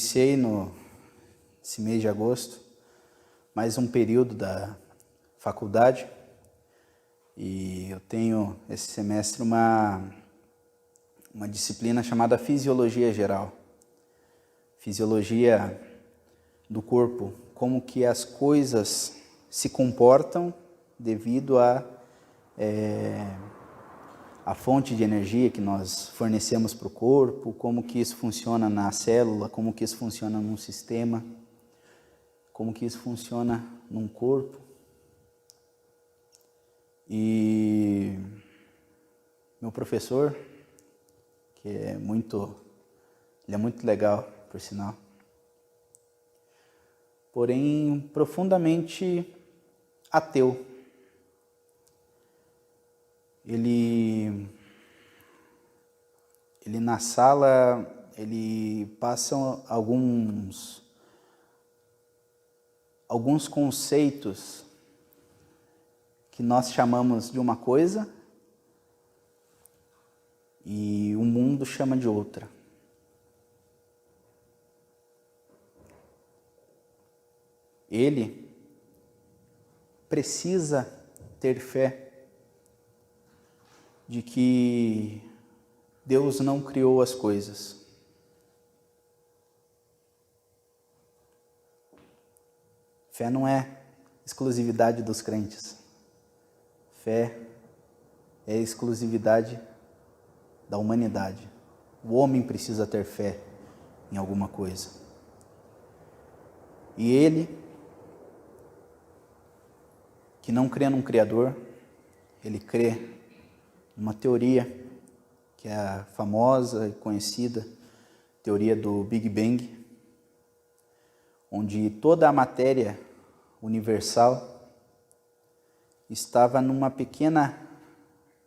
iniciei nesse mês de agosto mais um período da faculdade e eu tenho esse semestre uma disciplina chamada Fisiologia Geral. Fisiologia do corpo, como que as coisas se comportam devido a fonte de energia que nós fornecemos para o corpo, como que isso funciona na célula, como que isso funciona num sistema, como que isso funciona num corpo. E meu professor, que ele é muito legal, por sinal, porém profundamente ateu. Ele na sala, ele passa alguns conceitos que nós chamamos de uma coisa e o mundo chama de outra. Ele precisa ter fé de que Deus não criou as coisas. Fé não é exclusividade dos crentes. Fé é exclusividade da humanidade. O homem precisa ter fé em alguma coisa. E ele, que não crê num Criador, ele crê numa teoria que é a famosa e conhecida teoria do Big Bang, onde toda a matéria universal estava numa pequena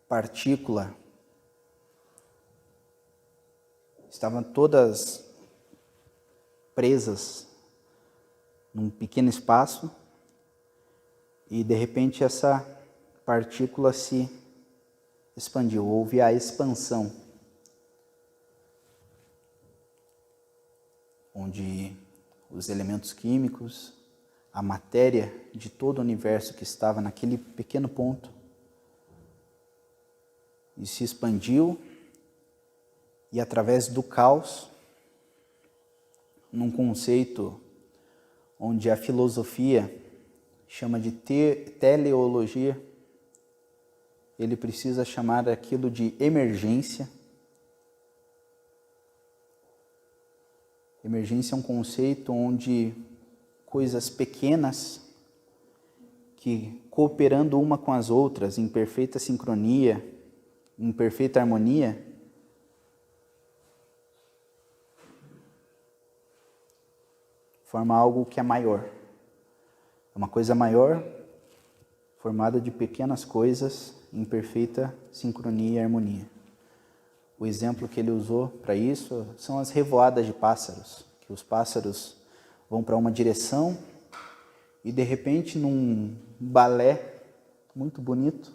partícula, estavam todas presas num pequeno espaço e de repente essa partícula se expandiu, houve a expansão, onde os elementos químicos, a matéria de todo o universo que estava naquele pequeno ponto, e se expandiu, e através do caos, num conceito onde a filosofia chama de teleologia, ele precisa chamar aquilo de emergência. Emergência é um conceito onde coisas pequenas que, cooperando uma com as outras em perfeita sincronia, em perfeita harmonia, forma algo que é maior. É uma coisa maior formada de pequenas coisas em perfeita sincronia e harmonia. O exemplo que ele usou para isso são as revoadas de pássaros, que os pássaros vão para uma direção e de repente num balé muito bonito,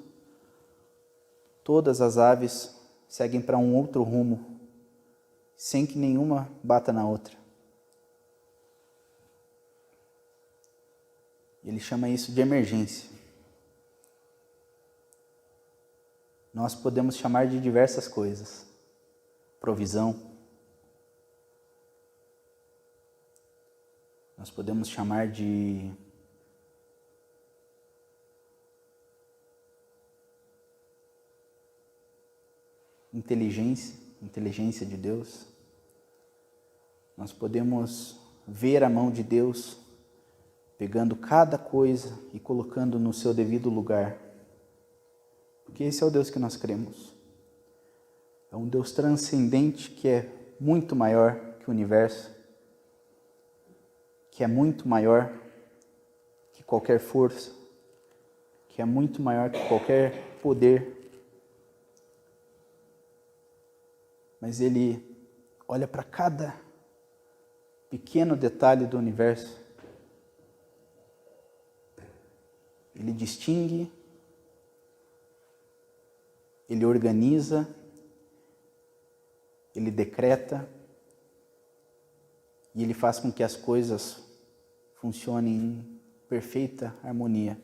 todas as aves seguem para um outro rumo, sem que nenhuma bata na outra. Ele chama isso de emergência. Nós podemos chamar de diversas coisas. Provisão. Nós podemos chamar de inteligência de Deus. Nós podemos ver a mão de Deus pegando cada coisa e colocando no seu devido lugar. Porque esse é o Deus que nós cremos. É um Deus transcendente que é muito maior que o universo, que é muito maior que qualquer força, que é muito maior que qualquer poder. Mas Ele olha para cada pequeno detalhe do universo. Ele distingue, Ele organiza, Ele decreta e Ele faz com que as coisas funcionem em perfeita harmonia.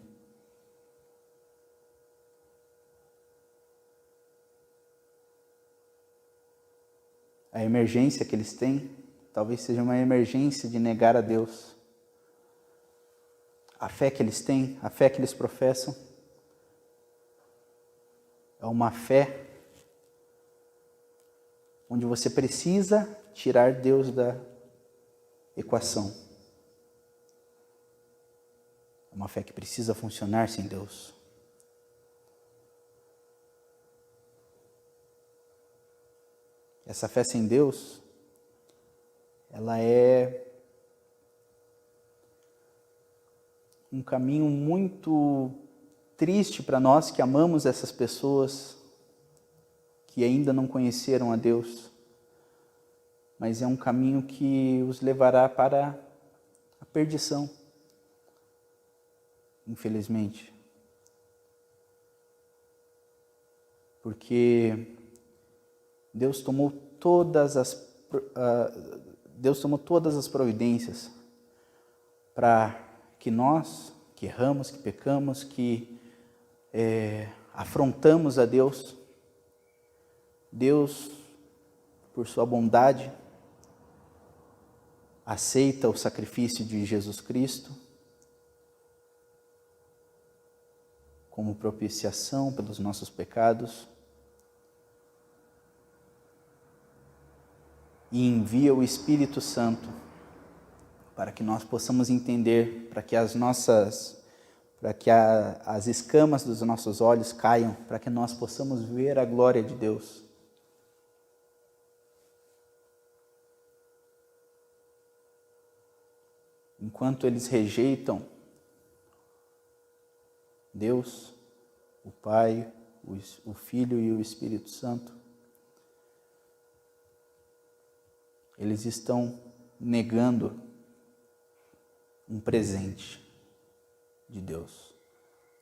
A emergência que eles têm, talvez seja uma emergência de negar a Deus. A fé que eles têm, a fé que eles professam, é uma fé onde você precisa tirar Deus da equação. É uma fé que precisa funcionar sem Deus. Essa fé sem Deus, ela é um caminho muito triste para nós que amamos essas pessoas que ainda não conheceram a Deus, mas é um caminho que os levará para a perdição, infelizmente. Porque Deus tomou todas as providências para que nós, que erramos, que pecamos, que afrontamos a Deus, Deus, por sua bondade, aceita o sacrifício de Jesus Cristo como propiciação pelos nossos pecados e envia o Espírito Santo para que nós possamos entender, para que as escamas dos nossos olhos caiam, para que nós possamos ver a glória de Deus. Enquanto eles rejeitam Deus, o Pai, o Filho e o Espírito Santo, eles estão negando um presente de Deus,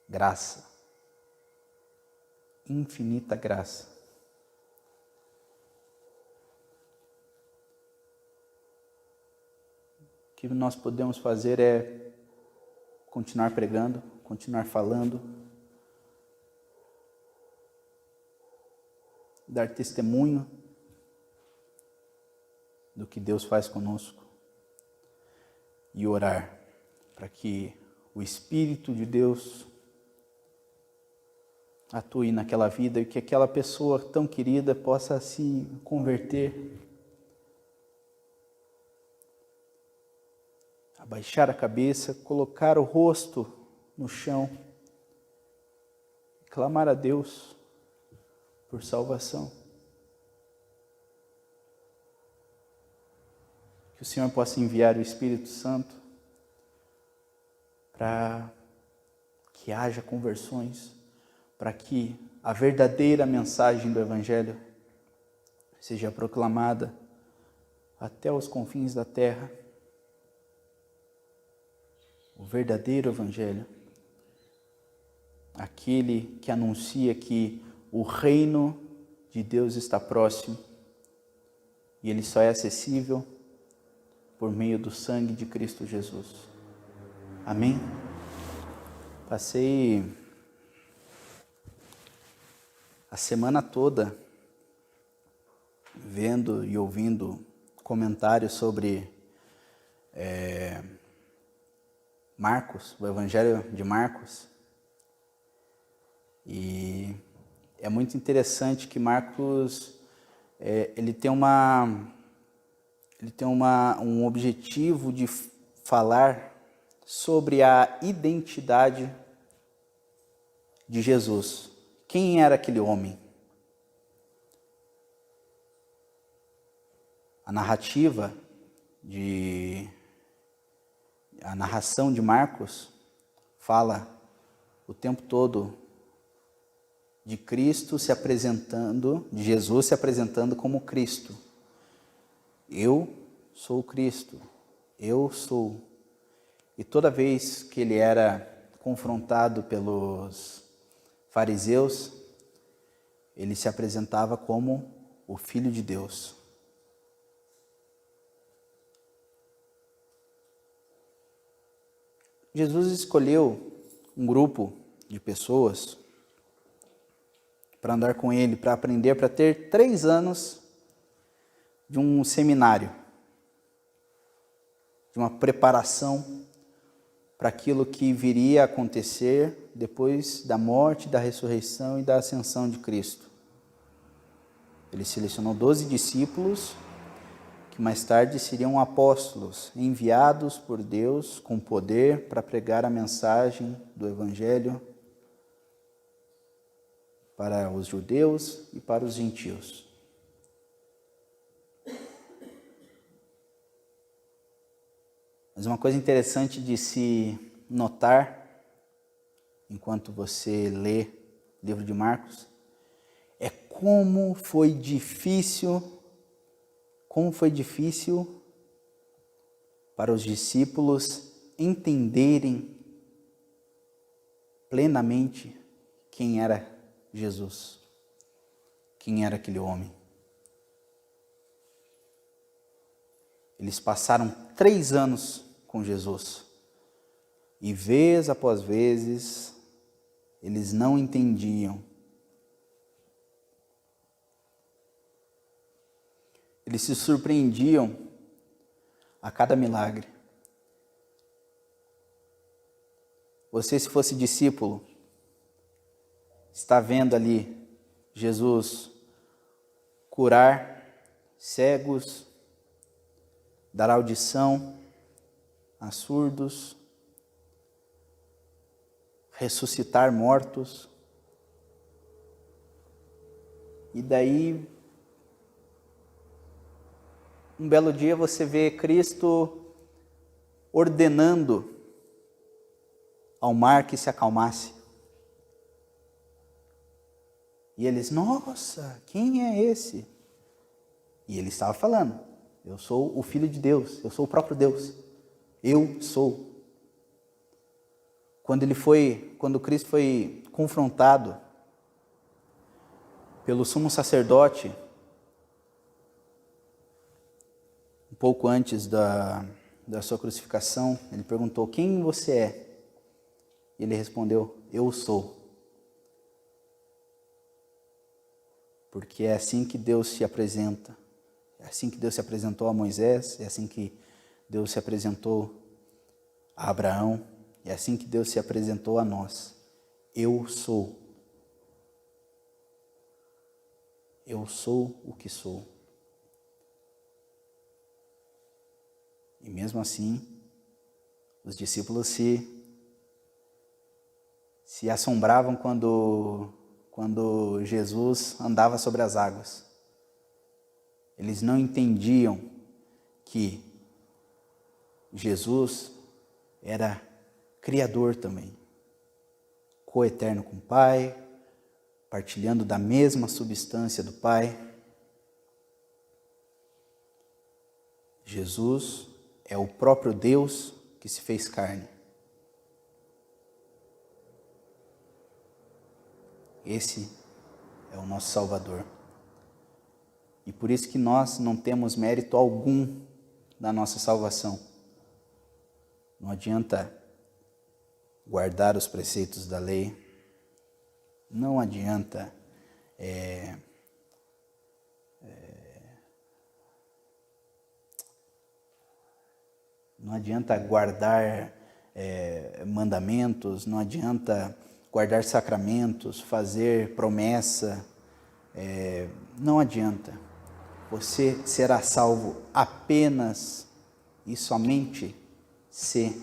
graça, infinita graça. O que nós podemos fazer é continuar pregando, continuar falando, dar testemunho do que Deus faz conosco e orar para que o Espírito de Deus atue naquela vida e que aquela pessoa tão querida possa se converter, abaixar a cabeça, colocar o rosto no chão, clamar a Deus por salvação. Que o Senhor possa enviar o Espírito Santo para que haja conversões, para que a verdadeira mensagem do Evangelho seja proclamada até os confins da terra. O verdadeiro Evangelho, aquele que anuncia que o reino de Deus está próximo e ele só é acessível por meio do sangue de Cristo Jesus. Amém? Passei a semana toda vendo e ouvindo comentários sobre Marcos, o Evangelho de Marcos. E é muito interessante que Marcos ele tem um objetivo de falar sobre a identidade de Jesus. Quem era aquele homem? A narração de Marcos fala o tempo todo de Cristo se apresentando, de Jesus se apresentando como Cristo. Eu sou o Cristo, eu sou. E toda vez que ele era confrontado pelos fariseus, ele se apresentava como o Filho de Deus. Jesus escolheu um grupo de pessoas para andar com ele, para aprender, para ter 3 anos de um seminário, de uma preparação para aquilo que viria a acontecer depois da morte, da ressurreição e da ascensão de Cristo. Ele selecionou 12 discípulos, que mais tarde seriam apóstolos, enviados por Deus com poder para pregar a mensagem do Evangelho para os judeus e para os gentios. Mas uma coisa interessante de se notar, enquanto você lê o livro de Marcos, é como foi difícil para os discípulos entenderem plenamente quem era Jesus, quem era aquele homem. Eles passaram 3 anos com Jesus e vez após vezes eles não entendiam. Eles se surpreendiam a cada milagre. Você, se fosse discípulo, está vendo ali Jesus curar cegos, dar audição a surdos, ressuscitar mortos. E daí, um belo dia você vê Cristo ordenando ao mar que se acalmasse. E eles, nossa, quem é esse? E ele estava falando, eu sou o Filho de Deus, eu sou o próprio Deus, eu sou. Quando Cristo foi confrontado pelo sumo sacerdote, um pouco antes da sua crucificação, ele perguntou, quem você é? E ele respondeu, eu sou. Porque é assim que Deus se apresenta. É assim que Deus se apresentou a Moisés, é assim que Deus se apresentou a Abraão, é assim que Deus se apresentou a nós. Eu sou. Eu sou o que sou. E mesmo assim, os discípulos se assombravam quando Jesus andava sobre as águas. Eles não entendiam que Jesus era Criador também, coeterno com o Pai, partilhando da mesma substância do Pai. Jesus é o próprio Deus que se fez carne. Esse é o nosso Salvador. E por isso que nós não temos mérito algum na nossa salvação. Não adianta guardar os preceitos da lei, não adianta não adianta guardar mandamentos, não adianta guardar sacramentos, fazer promessa, não adianta. Você será salvo apenas e somente se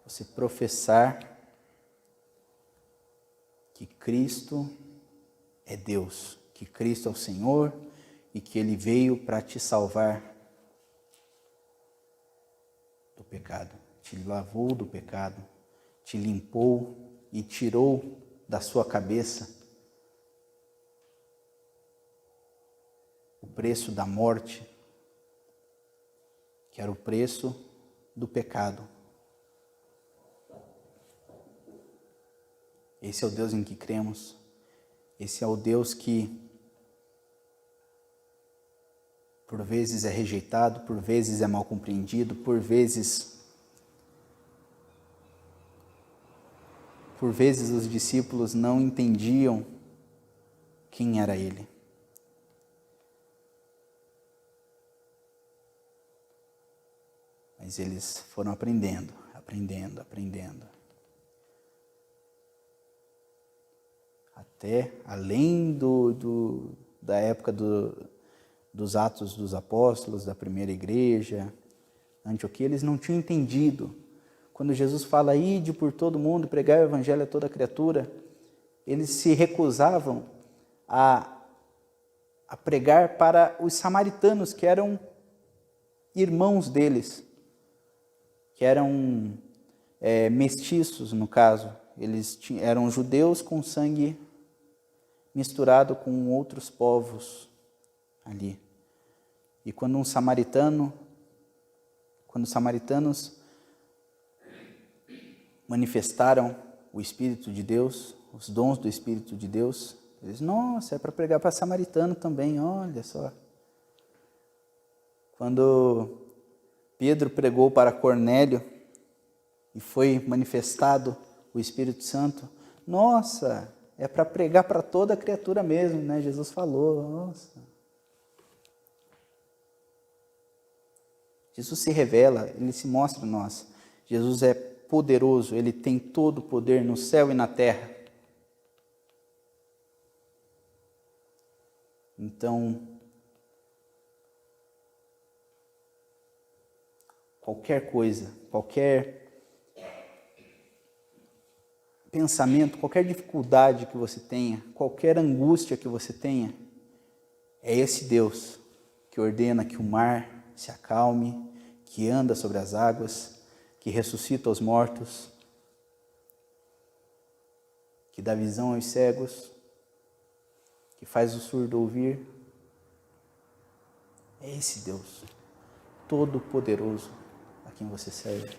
você professar que Cristo é Deus, que Cristo é o Senhor e que Ele veio para te salvar do pecado, te lavou do pecado, te limpou e tirou da sua cabeça o preço da morte, que era o preço do pecado. Esse é o Deus em que cremos. Esse é o Deus que por vezes é rejeitado, por vezes é mal compreendido, por vezes por vezes os discípulos não entendiam quem era ele. Mas eles foram aprendendo. Até além da época dos Atos dos Apóstolos, da primeira igreja, Antioquia, eles não tinham entendido. Quando Jesus fala, ide por todo mundo, pregar o evangelho a toda criatura, eles se recusavam a pregar para os samaritanos, que eram irmãos deles, que eram mestiços, no caso. Eles eram judeus com sangue misturado com outros povos ali. E quando os samaritanos manifestaram o Espírito de Deus, os dons do Espírito de Deus, eles, nossa, é para pregar para samaritano também, olha só. Quando Pedro pregou para Cornélio e foi manifestado o Espírito Santo, nossa, é para pregar para toda criatura mesmo, né? Jesus falou, nossa. Jesus se revela, ele se mostra a nós. Jesus é poderoso, ele tem todo o poder no céu e na terra. Então, qualquer coisa, qualquer pensamento, qualquer dificuldade que você tenha, qualquer angústia que você tenha, é esse Deus que ordena que o mar se acalme, que anda sobre as águas, que ressuscita os mortos, que dá visão aos cegos, que faz o surdo ouvir. É esse Deus todo-poderoso a quem você serve.